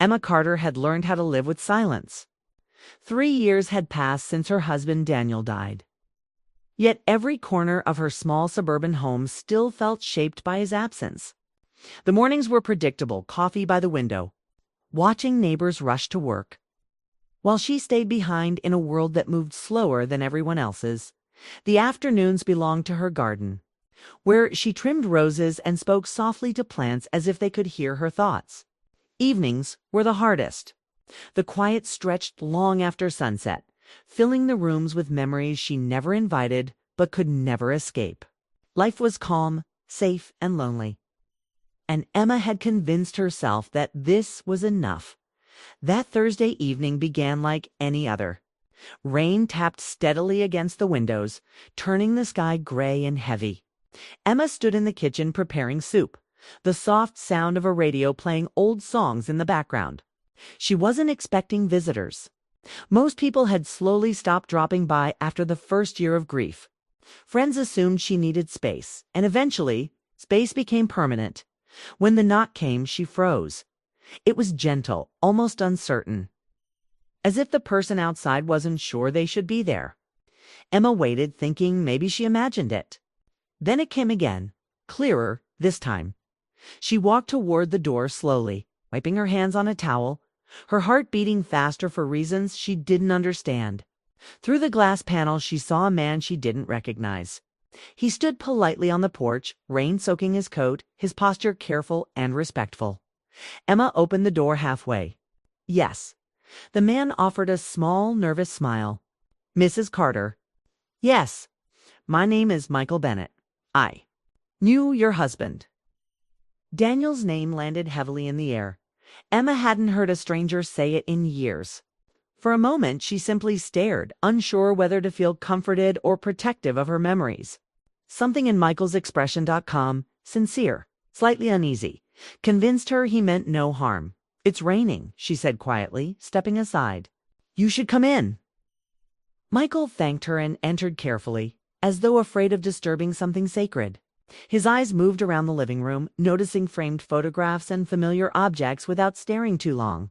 Emma Carter had learned how to live with silence. 3 years had passed since her husband Daniel died. Yet every corner of her small suburban home still felt shaped by his absence. The mornings were predictable, coffee by the window, watching neighbors rush to work, while she stayed behind in a world that moved slower than everyone else's. The afternoons belonged to her garden, where she trimmed roses and spoke softly to plants as if they could hear her thoughts. Evenings were the hardest. The quiet stretched long after sunset, filling the rooms with memories she never invited but could never escape. Life was calm, safe, and lonely. And Emma had convinced herself that this was enough. That Thursday evening began like any other. Rain tapped steadily against the windows, turning the sky gray and heavy. Emma stood in the kitchen preparing soup, the soft sound of a radio playing old songs in the background. She wasn't expecting visitors. Most people had slowly stopped dropping by after the first year of grief. Friends assumed she needed space, and eventually, space became permanent. When the knock came, she froze. It was gentle, almost uncertain, as if the person outside wasn't sure they should be there. Emma waited, thinking maybe she imagined it. Then it came again, clearer this time. She walked toward the door slowly, wiping her hands on a towel, her heart beating faster for reasons she didn't understand. Through the glass panel, she saw a man she didn't recognize. He stood politely on the porch, rain soaking his coat, his posture careful and respectful. Emma opened the door halfway. Yes. The man offered a small, nervous smile. Mrs. Carter. Yes. My name is Michael Bennett. I knew your husband. Daniel's name landed heavily in the air. Emma hadn't heard a stranger say it in years. For a moment, she simply stared, unsure whether to feel comforted or protective of her memories. Something in Michael's expression, sincere, slightly uneasy, convinced her he meant no harm. It's raining, she said quietly, stepping aside. You should come in. Michael thanked her and entered carefully, as though afraid of disturbing something sacred. His eyes moved around the living room, noticing framed photographs and familiar objects without staring too long.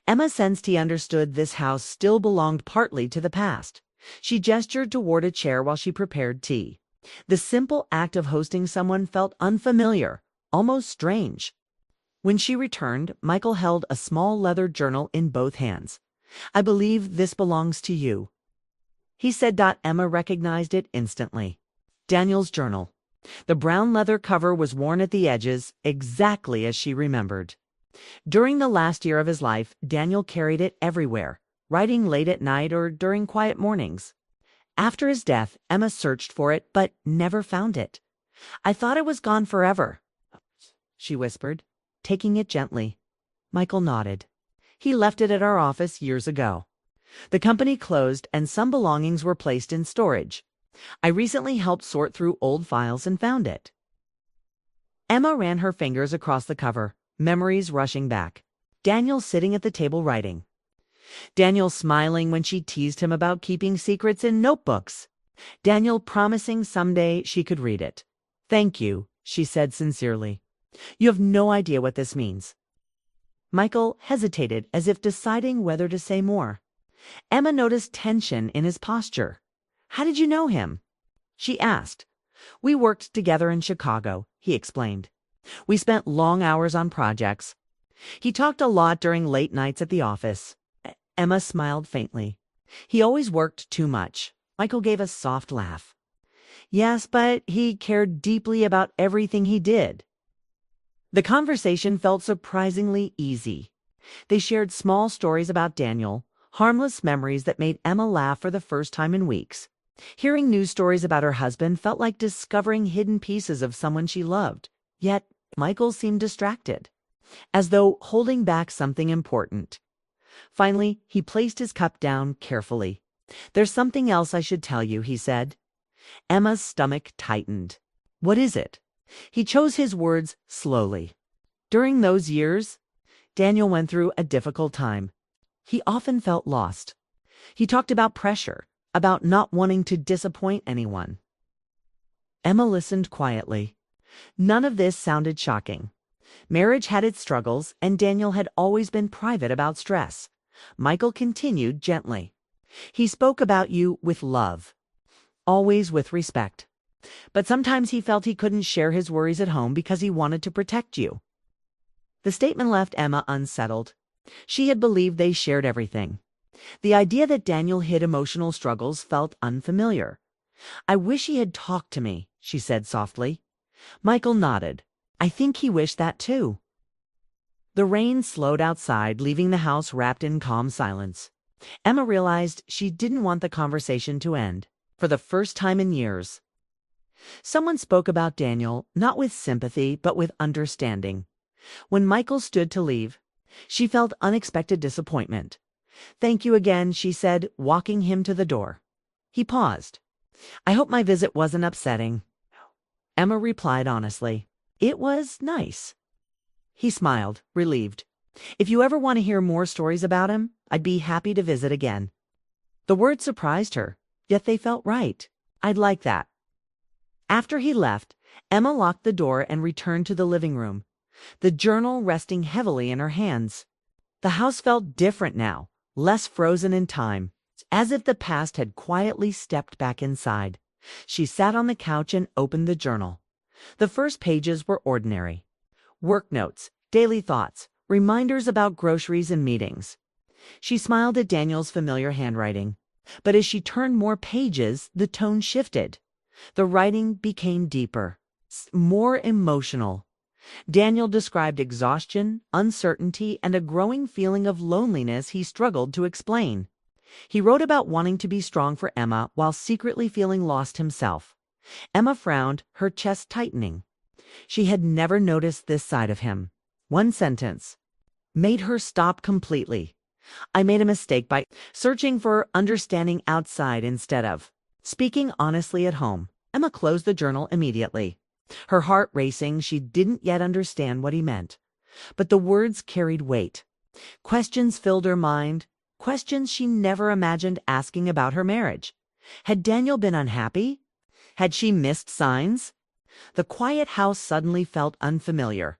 Emma sensed he understood this house still belonged partly to the past. She gestured toward a chair while she prepared tea. The simple act of hosting someone felt unfamiliar, almost strange. When she returned, Michael held a small leather journal in both hands. I believe this belongs to you, he said. Emma recognized it instantly. Daniel's journal. The brown leather cover was worn at the edges, exactly as she remembered. During the last year of his life, Daniel carried it everywhere, writing late at night or during quiet mornings. After his death, Emma searched for it, but never found it. I thought it was gone forever, she whispered, taking it gently. Michael nodded. He left it at our office years ago. The company closed and some belongings were placed in storage. I recently helped sort through old files and found it. Emma ran her fingers across the cover, memories rushing back. Daniel sitting at the table writing. Daniel smiling when she teased him about keeping secrets in notebooks. Daniel promising someday she could read it. Thank you, she said sincerely. You have no idea what this means. Michael hesitated as if deciding whether to say more. Emma noticed tension in his posture. How did you know him? She asked. We worked together in Chicago, he explained. We spent long hours on projects. He talked a lot during late nights at the office. Emma smiled faintly. He always worked too much. Michael gave a soft laugh. Yes, but he cared deeply about everything he did. The conversation felt surprisingly easy. They shared small stories about Daniel, harmless memories that made Emma laugh for the first time in weeks. Hearing news stories about her husband felt like discovering hidden pieces of someone she loved. Yet, Michael seemed distracted, as though holding back something important. Finally, he placed his cup down carefully. There's something else I should tell you, he said. Emma's stomach tightened. What is it? He chose his words slowly. During those years, Daniel went through a difficult time. He often felt lost. He talked about pressure, about not wanting to disappoint anyone. Emma listened quietly. None of this sounded shocking. Marriage had its struggles, and Daniel had always been private about stress. Michael continued gently. He spoke about you with love, always with respect. But sometimes he felt he couldn't share his worries at home because he wanted to protect you. The statement left Emma unsettled. She had believed they shared everything. The idea that Daniel hid emotional struggles felt unfamiliar. I wish he had talked to me, she said softly. Michael nodded. I think he wished that too. The rain slowed outside, leaving the house wrapped in calm silence. Emma realized she didn't want the conversation to end, for the first time in years. Someone spoke about Daniel, not with sympathy, but with understanding. When Michael stood to leave, she felt unexpected disappointment. Thank you again, she said, walking him to the door. He paused. I hope my visit wasn't upsetting. Emma replied honestly. It was nice. He smiled, relieved. If you ever want to hear more stories about him, I'd be happy to visit again. The words surprised her, yet they felt right. I'd like that. After he left, Emma locked the door and returned to the living room, the journal resting heavily in her hands. The house felt different now, less frozen in time, as if the past had quietly stepped back inside. She sat on the couch and opened the journal. The first pages were ordinary. Work notes, daily thoughts, reminders about groceries and meetings. She smiled at Daniel's familiar handwriting. But as she turned more pages, the tone shifted. The writing became deeper, more emotional. Daniel described exhaustion, uncertainty, and a growing feeling of loneliness he struggled to explain. He wrote about wanting to be strong for Emma while secretly feeling lost himself. Emma frowned, her chest tightening. She had never noticed this side of him. One sentence made her stop completely. I made a mistake by searching for understanding outside instead of speaking honestly at home. Emma closed the journal immediately. Her heart racing, she didn't yet understand what he meant. But the words carried weight. Questions filled her mind, questions she never imagined asking about her marriage. Had Daniel been unhappy? Had she missed signs? The quiet house suddenly felt unfamiliar.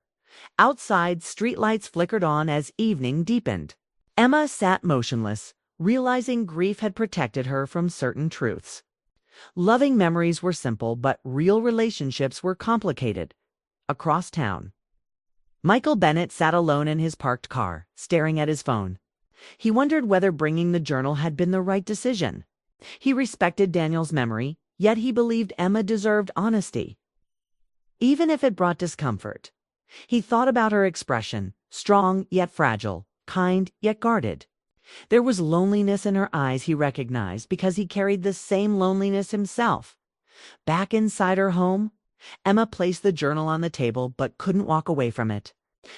Outside, streetlights flickered on as evening deepened. Emma sat motionless, realizing grief had protected her from certain truths. Loving memories were simple, but real relationships were complicated. Across town, Michael Bennett sat alone in his parked car, staring at his phone. He wondered whether bringing the journal had been the right decision. He respected Daniel's memory, yet he believed Emma deserved honesty, even if it brought discomfort. He thought about her expression, strong yet fragile, kind yet guarded. There was loneliness in her eyes he recognized because he carried the same loneliness himself. Back inside her home, Emma placed the journal on the table but couldn't walk away from it.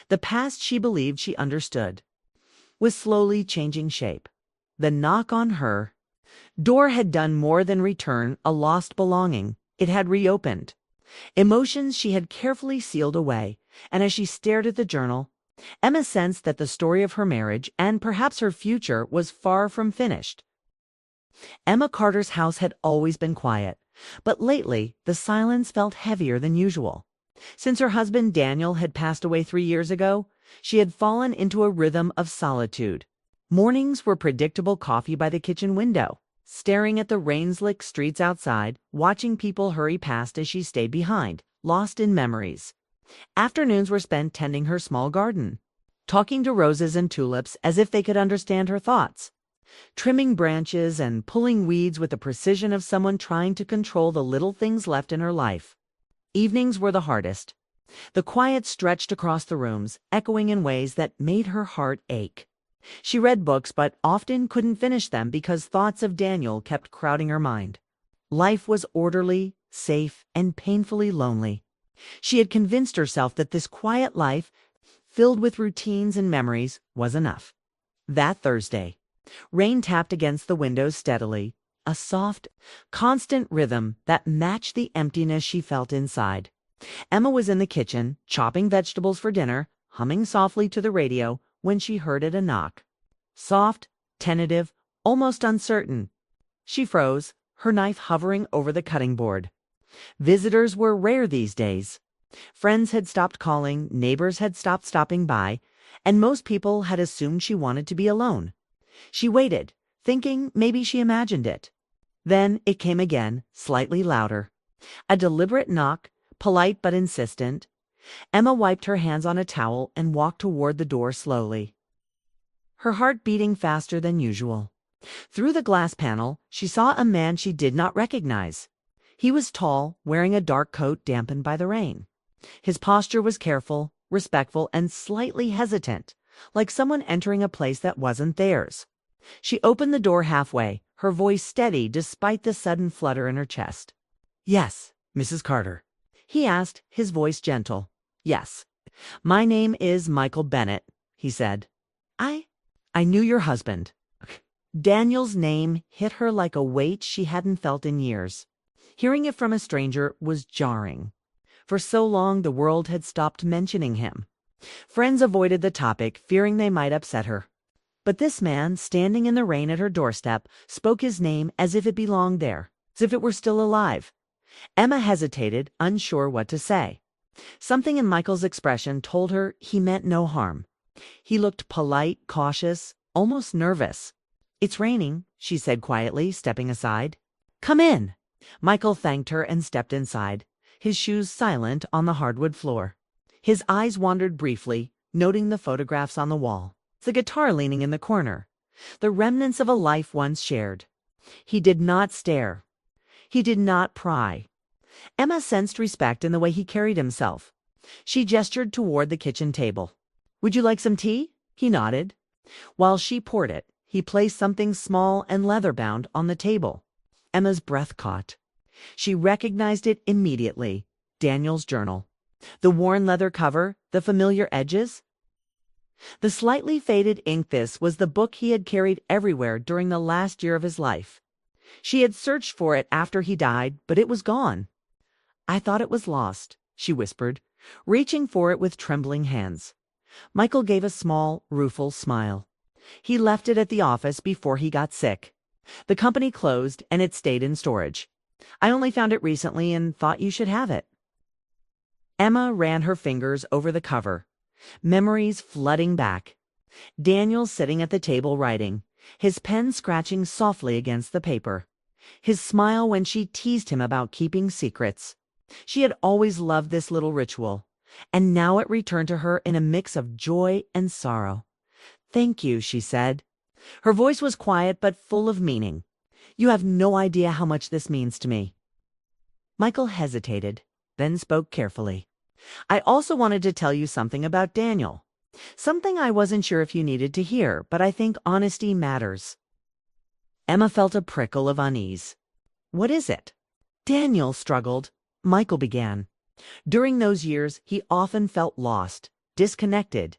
The past she believed she understood was slowly changing shape. The knock on her door had done more than return a lost belonging. It had reopened emotions she had carefully sealed away, and as she stared at the journal, Emma sensed that the story of her marriage, and perhaps her future, was far from finished. Emma Carter's house had always been quiet, but lately the silence felt heavier than usual. Since her husband Daniel had passed away 3 years ago, she had fallen into a rhythm of solitude. Mornings were predictable coffee by the kitchen window, staring at the rain-slicked streets outside, watching people hurry past as she stayed behind, lost in memories. Afternoons were spent tending her small garden, talking to roses and tulips as if they could understand her thoughts, trimming branches and pulling weeds with the precision of someone trying to control the little things left in her life. Evenings were the hardest. The quiet stretched across the rooms, echoing in ways that made her heart ache. She read books but often couldn't finish them because thoughts of Daniel kept crowding her mind. Life was orderly, safe, and painfully lonely. She had convinced herself that this quiet life, filled with routines and memories, was enough. That Thursday, rain tapped against the windows steadily, a soft, constant rhythm that matched the emptiness she felt inside. Emma was in the kitchen, chopping vegetables for dinner, humming softly to the radio, when she heard a knock. Soft, tentative, almost uncertain. She froze, her knife hovering over the cutting board. Visitors were rare these days. Friends had stopped calling, neighbors had stopped stopping by, and most people had assumed she wanted to be alone. She waited, thinking maybe she imagined it. Then it came again, slightly louder. A deliberate knock, polite but insistent. Emma wiped her hands on a towel and walked toward the door slowly, her heart beating faster than usual. Through the glass panel, she saw a man she did not recognize. He was tall, wearing a dark coat dampened by the rain. His posture was careful, respectful, and slightly hesitant, like someone entering a place that wasn't theirs. She opened the door halfway, her voice steady despite the sudden flutter in her chest. "Yes, Mrs. Carter?" he asked, his voice gentle. "Yes. My name is Michael Bennett," he said. I knew your husband." Daniel's name hit her like a weight she hadn't felt in years. Hearing it from a stranger was jarring. For so long, the world had stopped mentioning him. Friends avoided the topic, fearing they might upset her. But this man, standing in the rain at her doorstep, spoke his name as if it belonged there, as if it were still alive. Emma hesitated, unsure what to say. Something in Michael's expression told her he meant no harm. He looked polite, cautious, almost nervous. "It's raining," she said quietly, stepping aside. "Come in." Michael thanked her and stepped inside, his shoes silent on the hardwood floor. His eyes wandered briefly, noting the photographs on the wall, the guitar leaning in the corner, the remnants of a life once shared. He did not stare. He did not pry. Emma sensed respect in the way he carried himself. She gestured toward the kitchen table. "Would you like some tea?" He nodded. While she poured it, he placed something small and leather-bound on the table. Emma's breath caught. She recognized it immediately. Daniel's journal. The worn leather cover, the familiar edges. The slightly faded ink. This was the book he had carried everywhere during the last year of his life. She had searched for it after he died, but it was gone. "I thought it was lost," she whispered, reaching for it with trembling hands. Michael gave a small, rueful smile. He left it at the office before he got sick. The company closed and it stayed in storage. "I only found it recently and thought you should have it." Emma ran her fingers over the cover, memories flooding back. Daniel sitting at the table writing, his pen scratching softly against the paper. His smile when she teased him about keeping secrets. She had always loved this little ritual, and now it returned to her in a mix of joy and sorrow. "Thank you," she said. Her voice was quiet but full of meaning. "You have no idea how much this means to me." Michael hesitated, then spoke carefully. "I also wanted to tell you something about Daniel. Something I wasn't sure if you needed to hear, but I think honesty matters." Emma felt a prickle of unease. "What is it?" Daniel struggled. Michael began. "During those years, he often felt lost, disconnected.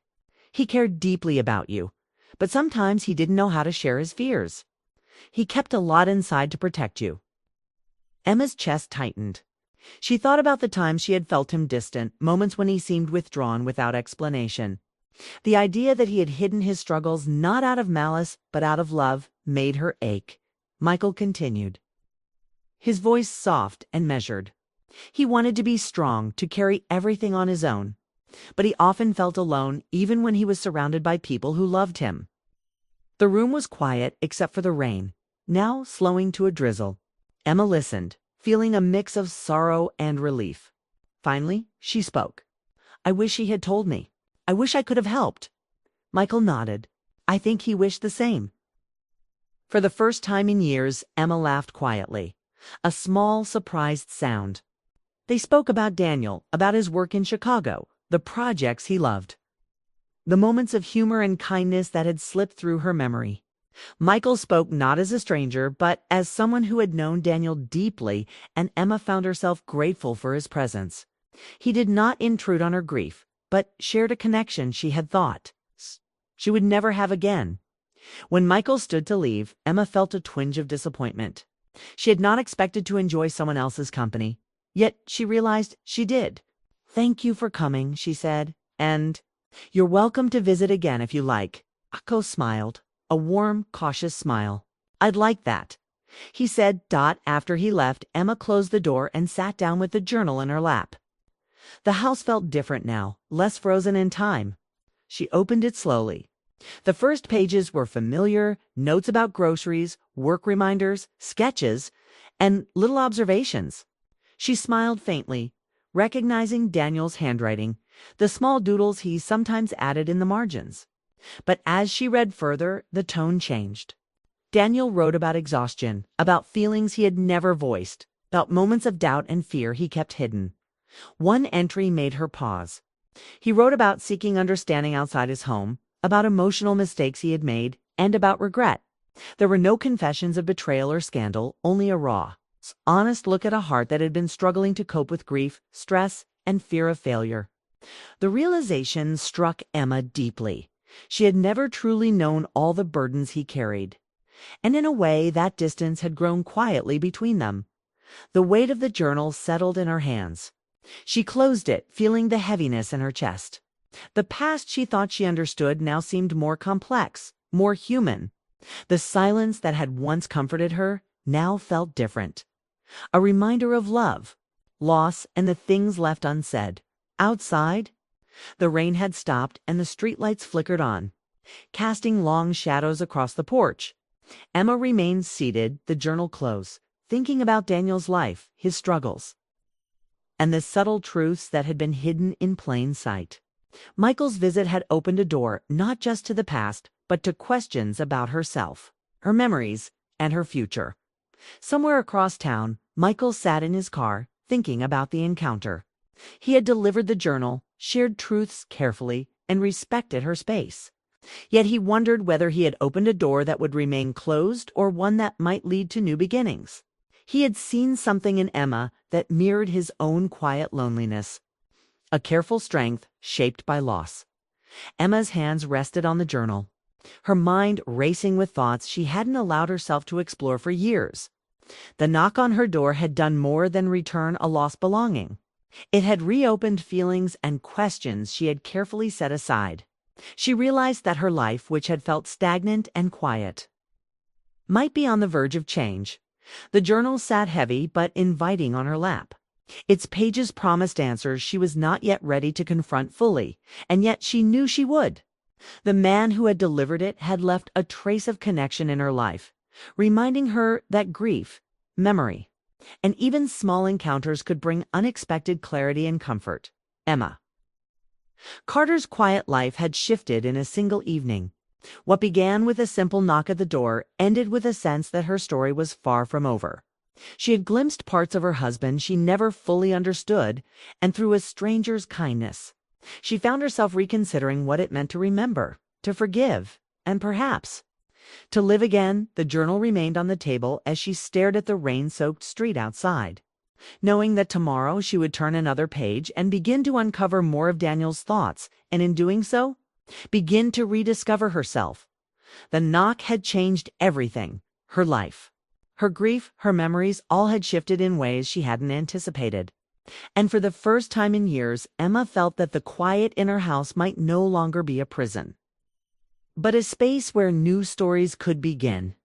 He cared deeply about you, but sometimes he didn't know how to share his fears. He kept a lot inside to protect you." Emma's chest tightened. She thought about the times she had felt him distant, moments when he seemed withdrawn without explanation. The idea that he had hidden his struggles not out of malice but out of love made her ache. Michael continued, his voice soft and measured. He wanted to be strong, to carry everything on his own, but he often felt alone even when he was surrounded by people who loved him. The room was quiet except for the rain, now slowing to a drizzle. Emma listened, feeling a mix of sorrow and relief. Finally, she spoke. "I wish he had told me. I wish I could have helped." Michael nodded. I think he wished the same. For the first time in years, Emma laughed quietly, a small, surprised sound. They spoke about Daniel, about his work in Chicago, the projects he loved, the moments of humor and kindness that had slipped through her memory. Michael spoke not as a stranger, but as someone who had known Daniel deeply, and Emma found herself grateful for his presence. He did not intrude on her grief, but shared a connection she had thought she would never have again. When Michael stood to leave, Emma felt a twinge of disappointment. She had not expected to enjoy someone else's company, yet she realized she did. "Thank you for coming," she said, and "You're welcome to visit again if you like." Akko smiled, a warm, cautious smile. "I'd like that," he said. After he left, Emma closed the door and sat down with the journal in her lap. The house felt different now, less frozen in time. She opened it slowly. The first pages were familiar, notes about groceries, work reminders, sketches, and little observations. She smiled faintly, recognizing Daniel's handwriting, the small doodles he sometimes added in the margins. But as she read further, the tone changed. Daniel wrote about exhaustion, about feelings he had never voiced, about moments of doubt and fear he kept hidden. One entry made her pause. He wrote about seeking understanding outside his home, about emotional mistakes he had made, and about regret. There were no confessions of betrayal or scandal, only a raw, honest look at a heart that had been struggling to cope with grief, stress, and fear of failure. The realization struck Emma deeply. She had never truly known all the burdens he carried. And in a way, that distance had grown quietly between them. The weight of the journal settled in her hands. She closed it, feeling the heaviness in her chest. The past she thought she understood now seemed more complex, more human. The silence that had once comforted her now felt different. A reminder of love, loss, and the things left unsaid. Outside, the rain had stopped and the streetlights flickered on, casting long shadows across the porch. Emma remained seated, the journal closed, thinking about Daniel's life, his struggles, and the subtle truths that had been hidden in plain sight. Michael's visit had opened a door not just to the past, but to questions about herself, her memories, and her future. Somewhere across town, Michael sat in his car, thinking about the encounter. He had delivered the journal, shared truths carefully, and respected her space. Yet he wondered whether he had opened a door that would remain closed or one that might lead to new beginnings. He had seen something in Emma that mirrored his own quiet loneliness, a careful strength shaped by loss. Emma's hands rested on the journal, her mind racing with thoughts she hadn't allowed herself to explore for years. The knock on her door had done more than return a lost belonging. It had reopened feelings and questions she had carefully set aside. She realized that her life, which had felt stagnant and quiet, might be on the verge of change. The journal sat heavy but inviting on her lap. Its pages promised answers she was not yet ready to confront fully, and yet she knew she would. The man who had delivered it had left a trace of connection in her life, reminding her that grief, memory, and even small encounters could bring unexpected clarity and comfort. Emma. Carter's quiet life had shifted in a single evening. What began with a simple knock at the door ended with a sense that her story was far from over. She had glimpsed parts of her husband she never fully understood, and through a stranger's kindness, she found herself reconsidering what it meant to remember, to forgive, and perhaps to live again. The journal remained on the table as she stared at the rain-soaked street outside, knowing that tomorrow she would turn another page and begin to uncover more of Daniel's thoughts, and in doing so, begin to rediscover herself. The knock had changed everything, her life. Her grief, her memories, all had shifted in ways she hadn't anticipated. And for the first time in years, Emma felt that the quiet in her house might no longer be a prison, but a space where new stories could begin.